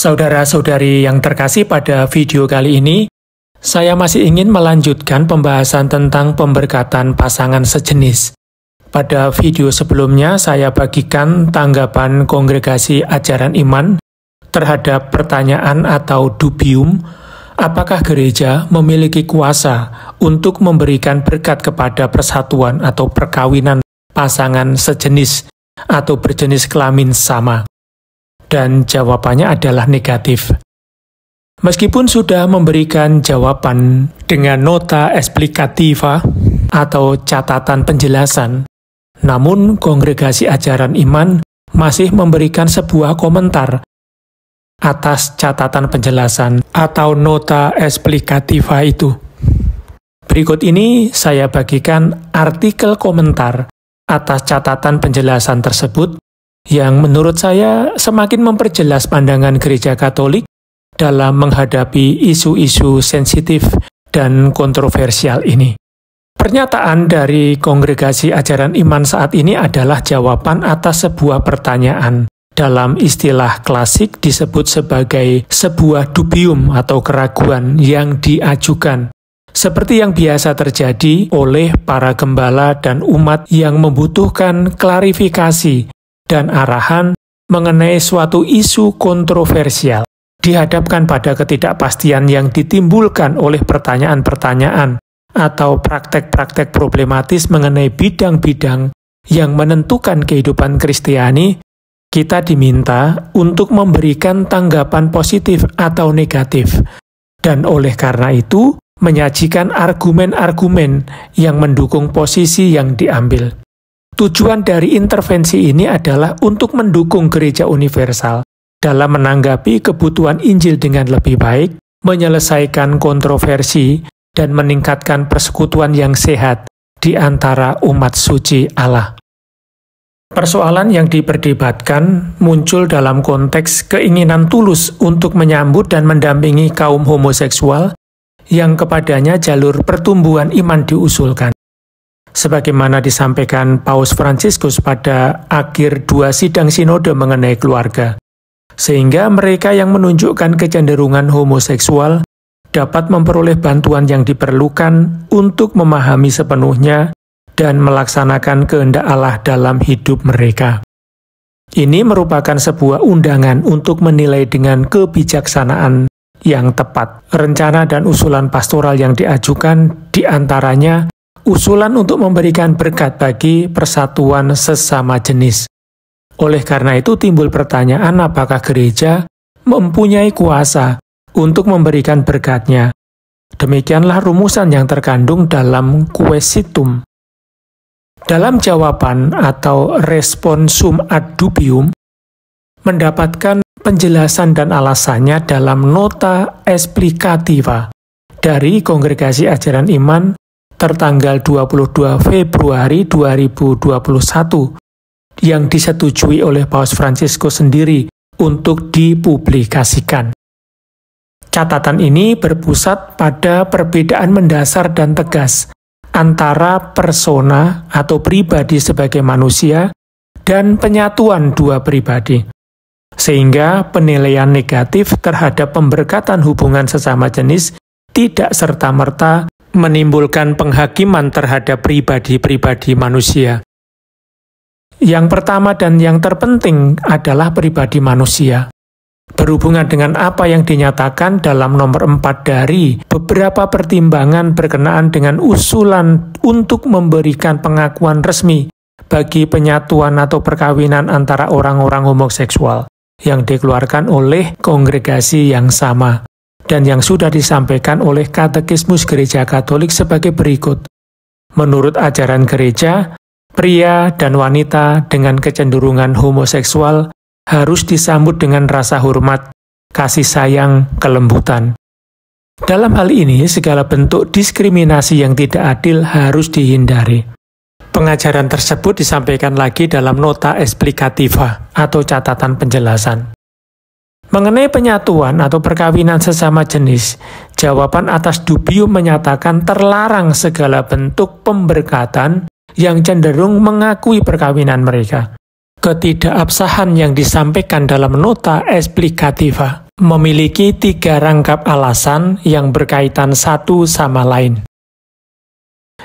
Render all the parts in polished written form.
Saudara-saudari yang terkasih, pada video kali ini, saya masih ingin melanjutkan pembahasan tentang pemberkatan pasangan sejenis. Pada video sebelumnya, saya bagikan tanggapan Kongregasi Ajaran Iman terhadap pertanyaan atau dubium, apakah gereja memiliki kuasa untuk memberikan berkat kepada persatuan atau perkawinan pasangan sejenis atau berjenis kelamin sama? Dan jawabannya adalah negatif. Meskipun sudah memberikan jawaban dengan nota explicativa atau catatan penjelasan, namun Kongregasi Ajaran Iman masih memberikan sebuah komentar atas catatan penjelasan atau nota explicativa itu. Berikut ini saya bagikan artikel komentar atas catatan penjelasan tersebut yang menurut saya semakin memperjelas pandangan Gereja Katolik dalam menghadapi isu-isu sensitif dan kontroversial ini. Pernyataan dari Kongregasi Ajaran Iman saat ini adalah jawaban atas sebuah pertanyaan. Dalam istilah klasik disebut sebagai sebuah dubium atau keraguan yang diajukan. Seperti yang biasa terjadi oleh para gembala dan umat yang membutuhkan klarifikasi dan arahan mengenai suatu isu kontroversial, dihadapkan pada ketidakpastian yang ditimbulkan oleh pertanyaan-pertanyaan atau praktek-praktek problematis mengenai bidang-bidang yang menentukan kehidupan Kristiani. Kita diminta untuk memberikan tanggapan positif atau negatif, dan oleh karena itu menyajikan argumen-argumen yang mendukung posisi yang diambil. Tujuan dari intervensi ini adalah untuk mendukung gereja universal dalam menanggapi kebutuhan Injil dengan lebih baik, menyelesaikan kontroversi, dan meningkatkan persekutuan yang sehat di antara umat suci Allah. Persoalan yang diperdebatkan muncul dalam konteks keinginan tulus untuk menyambut dan mendampingi kaum homoseksual yang kepadanya jalur pertumbuhan iman diusulkan. Sebagaimana disampaikan Paus Fransiskus pada akhir 2 sidang sinode mengenai keluarga, sehingga mereka yang menunjukkan kecenderungan homoseksual dapat memperoleh bantuan yang diperlukan untuk memahami sepenuhnya dan melaksanakan kehendak Allah dalam hidup mereka. Ini merupakan sebuah undangan untuk menilai dengan kebijaksanaan yang tepat rencana dan usulan pastoral yang diajukan, diantaranya usulan untuk memberikan berkat bagi persatuan sesama jenis. Oleh karena itu timbul pertanyaan, apakah gereja mempunyai kuasa untuk memberikan berkatnya? Demikianlah rumusan yang terkandung dalam Quaesitum. Dalam jawaban atau responsum ad dubium, mendapatkan penjelasan dan alasannya dalam nota explicativa dari Kongregasi Ajaran Iman tertanggal 22 Februari 2021 yang disetujui oleh Paus Fransiskus sendiri untuk dipublikasikan. Catatan ini berpusat pada perbedaan mendasar dan tegas antara persona atau pribadi sebagai manusia dan penyatuan dua pribadi, sehingga penilaian negatif terhadap pemberkatan hubungan sesama jenis tidak serta-merta menimbulkan penghakiman terhadap pribadi-pribadi manusia. Yang pertama dan yang terpenting adalah pribadi manusia. Berhubungan dengan apa yang dinyatakan dalam nomor 4 dari beberapa pertimbangan berkenaan dengan usulan untuk memberikan pengakuan resmi bagi penyatuan atau perkawinan antara orang-orang homoseksual yang dikeluarkan oleh kongregasi yang sama dan yang sudah disampaikan oleh Katekismus Gereja Katolik sebagai berikut. Menurut ajaran gereja, pria dan wanita dengan kecenderungan homoseksual harus disambut dengan rasa hormat, kasih sayang, kelembutan. Dalam hal ini, segala bentuk diskriminasi yang tidak adil harus dihindari. Pengajaran tersebut disampaikan lagi dalam nota explicativa atau catatan penjelasan. Mengenai penyatuan atau perkawinan sesama jenis, jawaban atas dubium menyatakan terlarang segala bentuk pemberkatan yang cenderung mengakui perkawinan mereka. Ketidakabsahan yang disampaikan dalam nota explicativa memiliki 3 rangkap alasan yang berkaitan satu sama lain.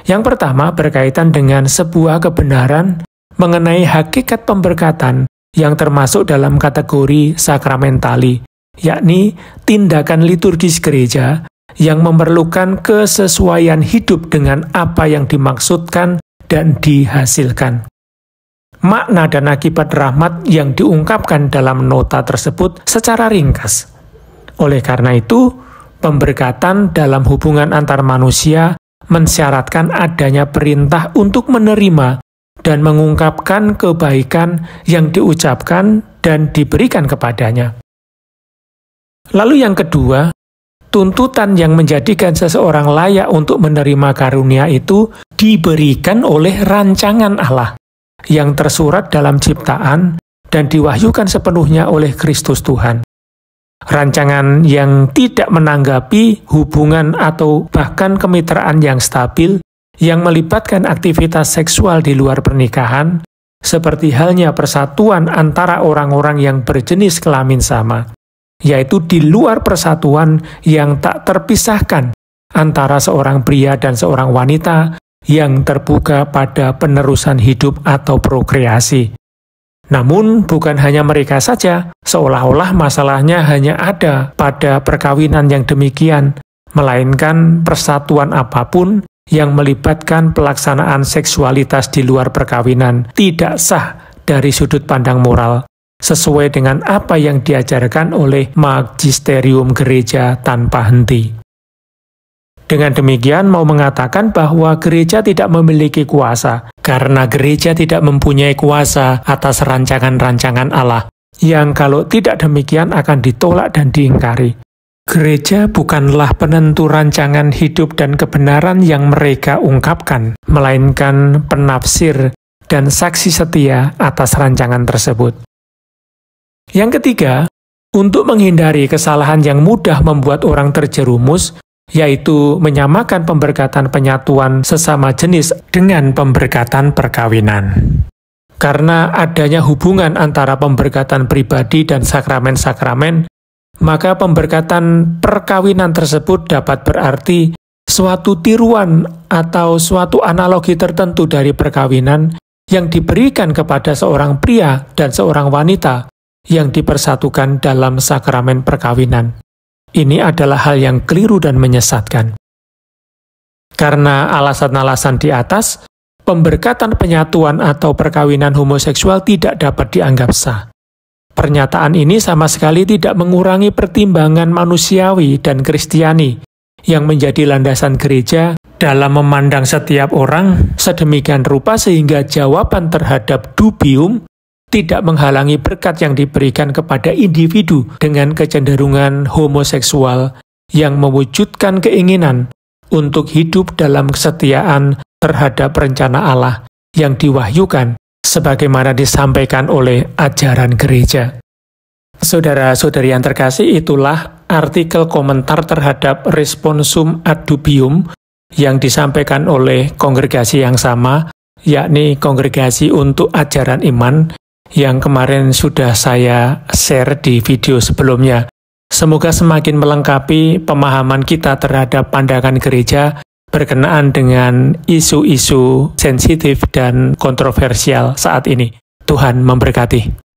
Yang pertama berkaitan dengan sebuah kebenaran mengenai hakikat pemberkatan yang termasuk dalam kategori sakramentali, yakni tindakan liturgis gereja yang memerlukan kesesuaian hidup dengan apa yang dimaksudkan dan dihasilkan. Makna dan akibat rahmat yang diungkapkan dalam nota tersebut secara ringkas. Oleh karena itu, pemberkatan dalam hubungan antar manusia mensyaratkan adanya perintah untuk menerima dan mengungkapkan kebaikan yang diucapkan dan diberikan kepadanya. Lalu yang kedua, tuntutan yang menjadikan seseorang layak untuk menerima karunia itu diberikan oleh rancangan Allah yang tersurat dalam ciptaan dan diwahyukan sepenuhnya oleh Kristus Tuhan. Rancangan yang tidak menanggapi hubungan atau bahkan kemitraan yang stabil yang melibatkan aktivitas seksual di luar pernikahan, seperti halnya persatuan antara orang-orang yang berjenis kelamin sama, yaitu di luar persatuan yang tak terpisahkan antara seorang pria dan seorang wanita yang terbuka pada penerusan hidup atau prokreasi. Namun, bukan hanya mereka saja, seolah-olah masalahnya hanya ada pada perkawinan yang demikian, melainkan persatuan apapun yang melibatkan pelaksanaan seksualitas di luar perkawinan tidak sah dari sudut pandang moral, sesuai dengan apa yang diajarkan oleh magisterium gereja tanpa henti. Dengan demikian mau mengatakan bahwa gereja tidak memiliki kuasa, karena gereja tidak mempunyai kuasa atas rancangan-rancangan Allah, yang kalau tidak demikian akan ditolak dan diingkari. Gereja bukanlah penentu rancangan hidup dan kebenaran yang mereka ungkapkan, melainkan penafsir dan saksi setia atas rancangan tersebut. Yang ketiga, untuk menghindari kesalahan yang mudah membuat orang terjerumus, yaitu menyamakan pemberkatan penyatuan sesama jenis dengan pemberkatan perkawinan. Karena adanya hubungan antara pemberkatan pribadi dan sakramen-sakramen, maka pemberkatan perkawinan tersebut dapat berarti suatu tiruan atau suatu analogi tertentu dari perkawinan yang diberikan kepada seorang pria dan seorang wanita yang dipersatukan dalam sakramen perkawinan. Ini adalah hal yang keliru dan menyesatkan. Karena alasan-alasan di atas, pemberkatan penyatuan atau perkawinan homoseksual tidak dapat dianggap sah. Pernyataan ini sama sekali tidak mengurangi pertimbangan manusiawi dan Kristiani yang menjadi landasan gereja dalam memandang setiap orang sedemikian rupa sehingga jawaban terhadap dubium tidak menghalangi berkat yang diberikan kepada individu dengan kecenderungan homoseksual yang mewujudkan keinginan untuk hidup dalam kesetiaan terhadap rencana Allah yang diwahyukan sebagaimana disampaikan oleh ajaran gereja. Saudara-saudari yang terkasih, itulah artikel komentar terhadap responsum ad dubium yang disampaikan oleh kongregasi yang sama, yakni Kongregasi untuk Ajaran Iman, yang kemarin sudah saya share di video sebelumnya. Semoga semakin melengkapi pemahaman kita terhadap pandangan gereja berkenaan dengan isu-isu sensitif dan kontroversial saat ini. Tuhan memberkati.